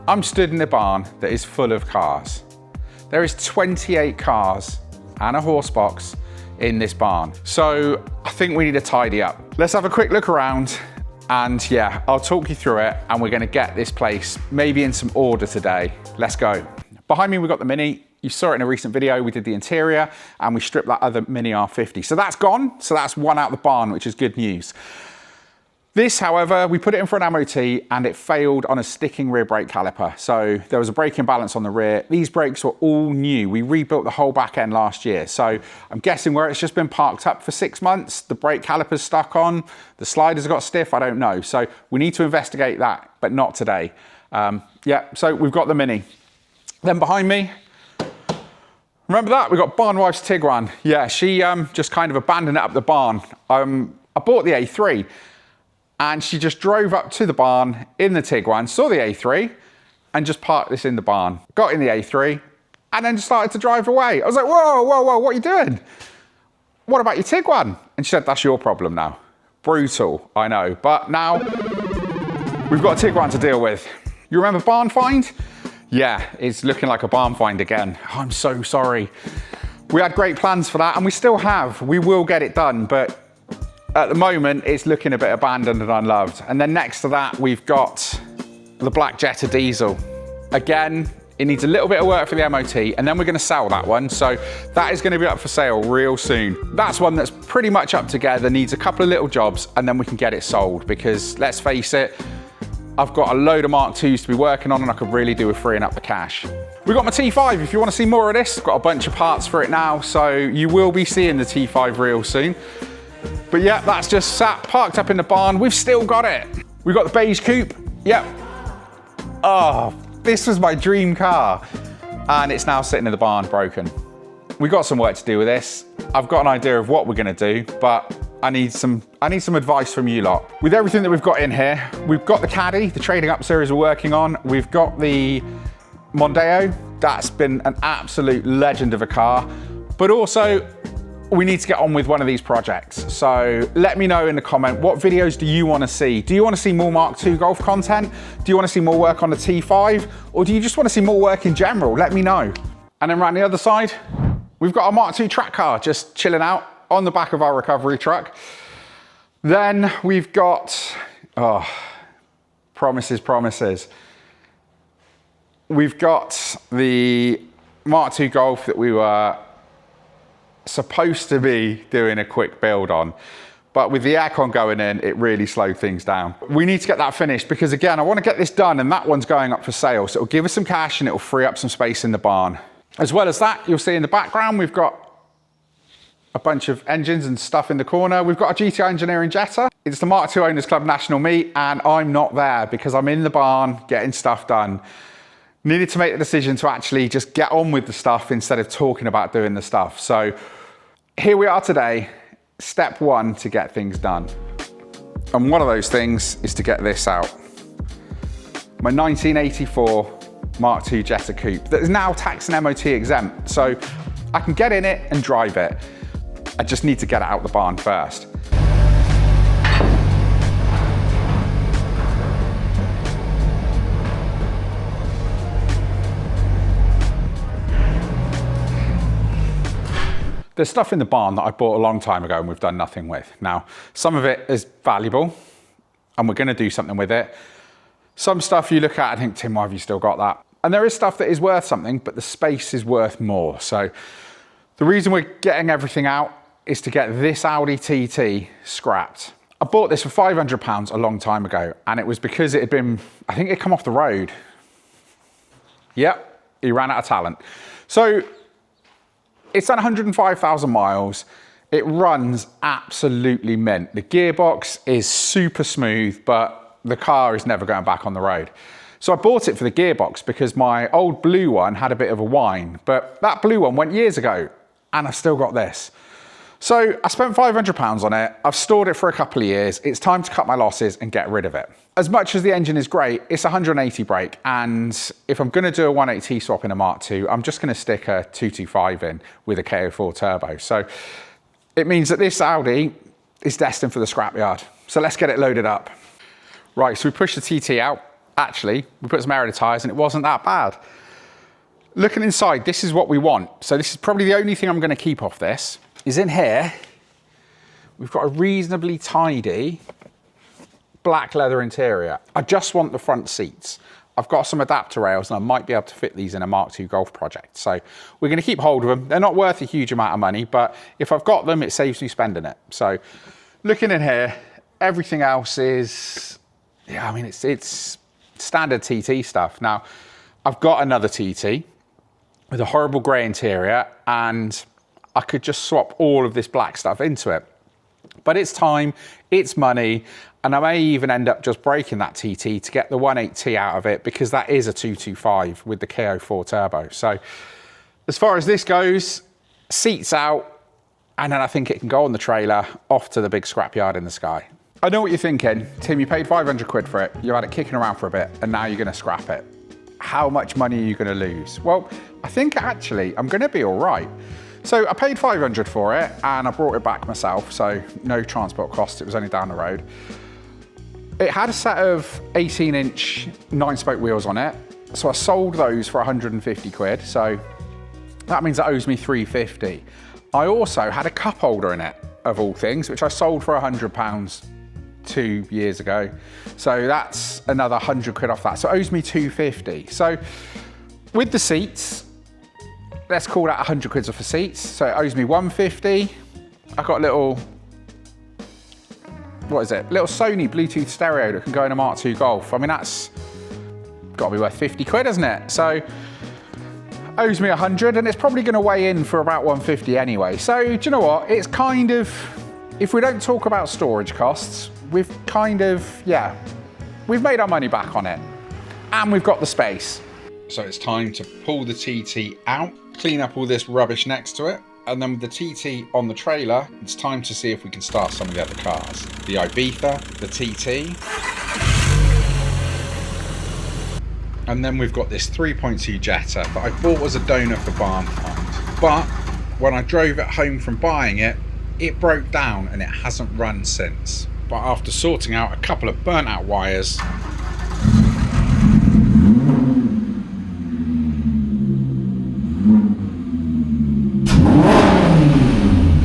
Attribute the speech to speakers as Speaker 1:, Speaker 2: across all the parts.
Speaker 1: I'm stood in a barn that is full of cars. There is 28 cars and a horse box in this barn. So I think we need to tidy up. Let's have a quick look around and yeah, I'll talk you through it and we're gonna get this place maybe in some order today. Let's go. Behind me, we've got the Mini. You saw it in a recent video. We did the interior and we stripped that other Mini R50. So that's gone. So that's one out of the barn, which is good news. This, however, we put it in for an MOT and it failed on a sticking rear brake caliper. So there was a brake imbalance on the rear. These brakes were all new. We rebuilt the whole back end last year. So I'm guessing where it's just been parked up for 6 months, the brake caliper's stuck on, the sliders got stiff, I don't know. So we need to investigate that, but not today. Yeah, so we've got the Mini. Then behind me, remember that? We've got barn wife's Tiguan. Yeah, she just kind of abandoned it up the barn. I bought the A3. And she just drove up to the barn in the Tiguan, saw the A3, and just parked this in the barn. Got in the A3, and then started to drive away. I was like, whoa, whoa, whoa, what are you doing? What about your Tiguan? And she said, that's your problem now. Brutal, I know. But now, we've got a Tiguan to deal with. You remember barnfind? Yeah, it's looking like a barnfind again. Oh, I'm so sorry. We had great plans for that, and we still have. We will get it done, but at the moment, it's looking a bit abandoned and unloved. And then next to that, we've got the black Jetta diesel. Again, it needs a little bit of work for the MOT, and then we're gonna sell that one. So that is gonna be up for sale real soon. That's one that's pretty much up together, needs a couple of little jobs, and then we can get it sold because let's face it, I've got a load of Mark IIs to be working on and I could really do with freeing up the cash. We've got my T5, if you wanna see more of this, I've got a bunch of parts for it now, so you will be seeing the T5 real soon. But yeah, that's just sat, parked up in the barn. We've still got it. We've got the beige coupe. Yep. Oh, this was my dream car. And it's now sitting in the barn, broken. We've got some work to do with this. I've got an idea of what we're gonna do, but I need some advice from you lot. With everything that we've got in here, we've got the Caddy, the Trading Up series we're working on. We've got the Mondeo. That's been an absolute legend of a car. But also, we need to get on with one of these projects. So let me know in the comment, what videos do you want to see? Do you want to see more Mark II Golf content? Do you want to see more work on the T5? Or do you just want to see more work in general? Let me know. And then around the other side, we've got a Mark II track car just chilling out on the back of our recovery truck. Then we've got, oh, promises. We've got the Mark II Golf that we were supposed to be doing a quick build on, but with the aircon going in, it really slowed things down. We need to get that finished because again, I want to get this done and that one's going up for sale. So it'll give us some cash and it'll free up some space in the barn. As well as that, you'll see in the background, we've got a bunch of engines and stuff in the corner. We've got a GTI Engineering Jetta. It's the Mark II Owners Club National Meet and I'm not there because I'm in the barn getting stuff done. Needed to make the decision to actually just get on with the stuff instead of talking about doing the stuff. So here we are today, step one to get things done. And one of those things is to get this out. My 1984 Mark II Jetta Coupe that is now tax and MOT exempt. So I can get in it and drive it. I just need to get it out the barn first. There's stuff in the barn that I bought a long time ago and we've done nothing with. Now, some of it is valuable and we're gonna do something with it. Some stuff you look at and think, Tim, why have you still got that? And there is stuff that is worth something, but the space is worth more. So the reason we're getting everything out is to get this Audi TT scrapped. I bought this for £500 a long time ago and it was because it had been, I think it come off the road. Yep, he ran out of talent. So it's done 105,000 miles. It runs absolutely mint. The gearbox is super smooth, but the car is never going back on the road. So I bought it for the gearbox because my old blue one had a bit of a whine, but that blue one went years ago and I've still got this. So I spent £500 on it. I've stored it for a couple of years. It's time to cut my losses and get rid of it. As much as the engine is great, it's 180 brake. And if I'm gonna do a 180 swap in a Mark II, I'm just gonna stick a 225 in with a KO4 turbo. So it means that this Audi is destined for the scrapyard. So let's get it loaded up. Right, so we push the TT out. actually, we put some air in the tyres and it wasn't that bad. Looking inside, this is what we want. So this is probably the only thing I'm going to keep off this, is in here, we've got a reasonably tidy black leather interior. I just want the front seats. I've got some adapter rails and I might be able to fit these in a Mark II Golf project. So we're going to keep hold of them. They're not worth a huge amount of money, but if I've got them, it saves me spending it. So looking in here, everything else is, yeah, I mean, it's standard TT stuff. Now, I've got another TT with a horrible grey interior and I could just swap all of this black stuff into it. But it's time, it's money, and I may even end up just breaking that TT to get the 1.8T out of it, because that is a 225 with the KO4 turbo. So as far as this goes, seats out, and then I think it can go on the trailer off to the big scrapyard in the sky. I know what you're thinking. Tim, you paid 500 quid for it, you had it kicking around for a bit, and now you're gonna scrap it. How much money are you gonna lose? Well, I think actually I'm gonna be all right. So I paid 500 for it and I brought it back myself, so no transport costs, it was only down the road. It had a set of 18-inch 9-spoke wheels on it, so I sold those for 150 quid, so that means it owes me 350. I also had a cup holder in it, of all things, which I sold for £100 2 years ago. So that's another 100 quid off that, so it owes me 250. So with the seats, let's call that 100 quid off for seats. So it owes me 150. I've got a little, what is it? Little Sony Bluetooth stereo that can go in a Mark II Golf. I mean, that's got to be worth 50 quid, isn't it? So owes me 100 and it's probably going to weigh in for about 150 anyway. So do you know what? It's kind of, if we don't talk about storage costs, we've kind of, yeah, we've made our money back on it and we've got the space. So it's time to pull the TT out, clean up all this rubbish next to it, and then with the TT on the trailer, it's time to see if we can start some of the other cars. The Ibiza, the TT, and then we've got this 3.2 Jetta that I bought as a donor for barnfind. But when I drove it home from buying it, it broke down and it hasn't run since. But after sorting out a couple of burnt out wires,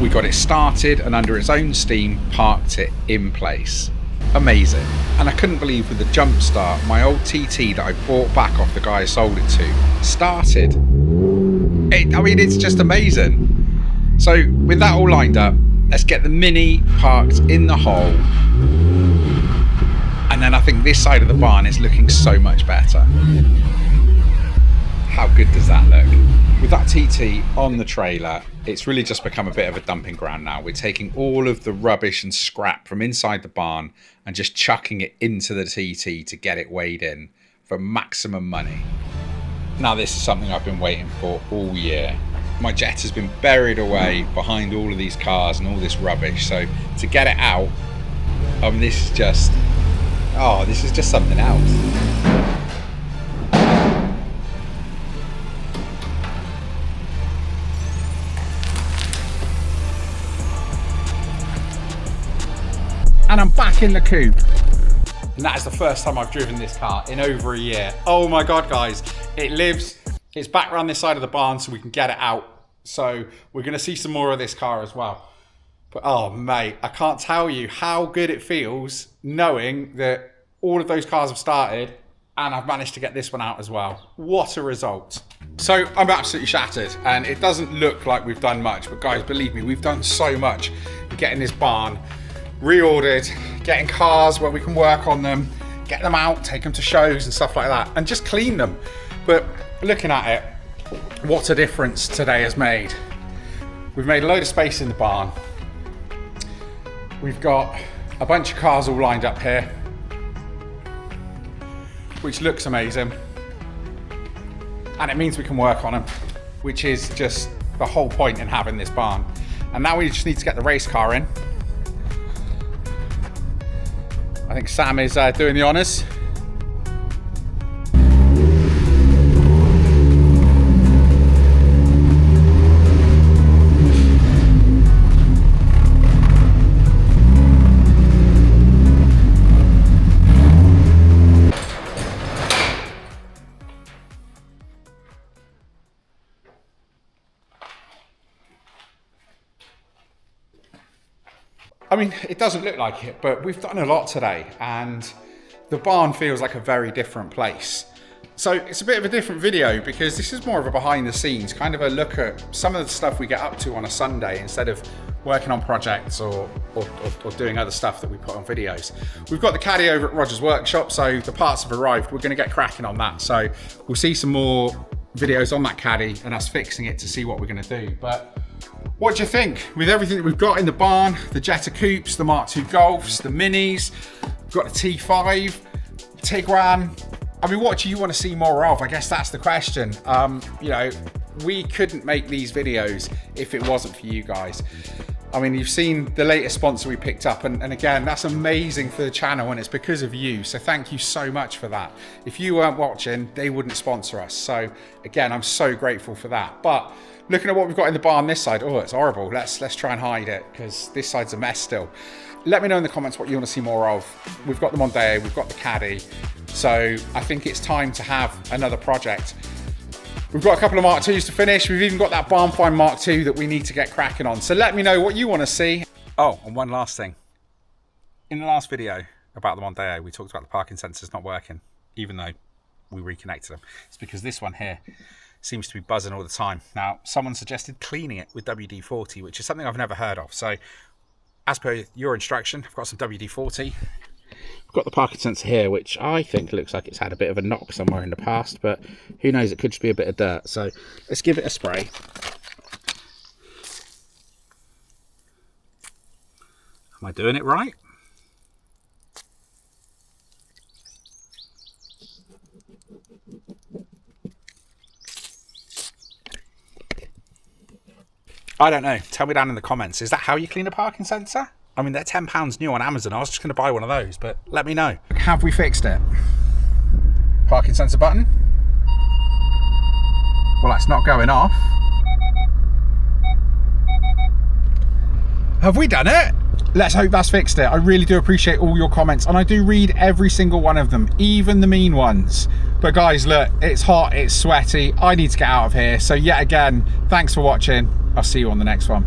Speaker 1: we got it started and under its own steam parked it in place. Amazing. And I couldn't believe with the jump start, my old TT that I bought back off the guy I sold it to started. I mean, it's just amazing. So with that all lined up, let's get the Mini parked in the hole. And then I think this side of the barn is looking so much better. How good does that look? With that TT on the trailer, it's really just become a bit of a dumping ground now. We're taking all of the rubbish and scrap from inside the barn and just chucking it into the TT to get it weighed in for maximum money. Now this is something I've been waiting for all year. My Jet has been buried away behind all of these cars and all this rubbish, so to get it out, this is just, this is just something else. And I'm back in the coupe. And that is the first time I've driven this car in over a year. Oh my God, guys. It lives, it's back around this side of the barn so we can get it out. So we're gonna see some more of this car as well. But oh mate, I can't tell you how good it feels knowing that all of those cars have started and I've managed to get this one out as well. What a result. So I'm absolutely shattered and it doesn't look like we've done much, but guys, believe me, we've done so much in getting this barn reordered, getting cars where we can work on them, get them out, take them to shows and stuff like that, and just clean them. But looking at it, what a difference today has made. We've made a load of space in the barn. We've got a bunch of cars all lined up here, which looks amazing. And it means we can work on them, which is just the whole point in having this barn. And now we just need to get the race car in. I think Sam is doing the honours. I mean, it doesn't look like it, but we've done a lot today, and the barn feels like a very different place. So it's a bit of a different video because this is more of a behind the scenes, kind of a look at some of the stuff we get up to on a Sunday instead of working on projects or doing other stuff that we put on videos. We've got the caddy over at Roger's workshop, so the parts have arrived. We're gonna get cracking on that. So we'll see some more videos on that caddy and us fixing it to see what we're gonna do. But what do you think? With everything that we've got in the barn, the Jetta Coupes, the Mark II Golfs, the Minis, we've got the T5, Tiguan. I mean, what do you want to see more of? I guess that's the question. You know, we couldn't make these videos if it wasn't for you guys. I mean, you've seen the latest sponsor we picked up, and again, that's amazing for the channel, and it's because of you. So thank you so much for that. If you weren't watching, they wouldn't sponsor us. So again, I'm so grateful for that. But looking at what we've got in the barn this side, oh, it's horrible. Let's try and hide it because this side's a mess still. Let me know in the comments what you want to see more of. We've got the Mondeo, we've got the caddy. So I think it's time to have another project. We've got a couple of Mark IIs to finish. We've even got that barnfind Mark II that we need to get cracking on. So let me know what you want to see. Oh, and one last thing. In the last video about the Mondeo, we talked about the parking sensors not working, even though we reconnected them. It's because this one here seems to be buzzing all the time. Now, someone suggested cleaning it with WD-40, which is something I've never heard of. So as per your instruction, I've got some WD-40. I've got the parking sensor here, which I think looks like it's had a bit of a knock somewhere in the past, but who knows, it could just be a bit of dirt. So let's give it a spray. Am I doing it right? I don't know. Tell me down in the comments. Is that how you clean a parking sensor? I mean, they're £10 new on Amazon. I was just going to buy one of those, but let me know. Have we fixed it? Parking sensor button. Well, that's not going off. Have we done it? Let's hope that's fixed it. I really do appreciate all your comments, and I do read every single one of them, even the mean ones. But guys, look, it's hot, it's sweaty. I need to get out of here. So yet again, thanks for watching. I'll see you on the next one.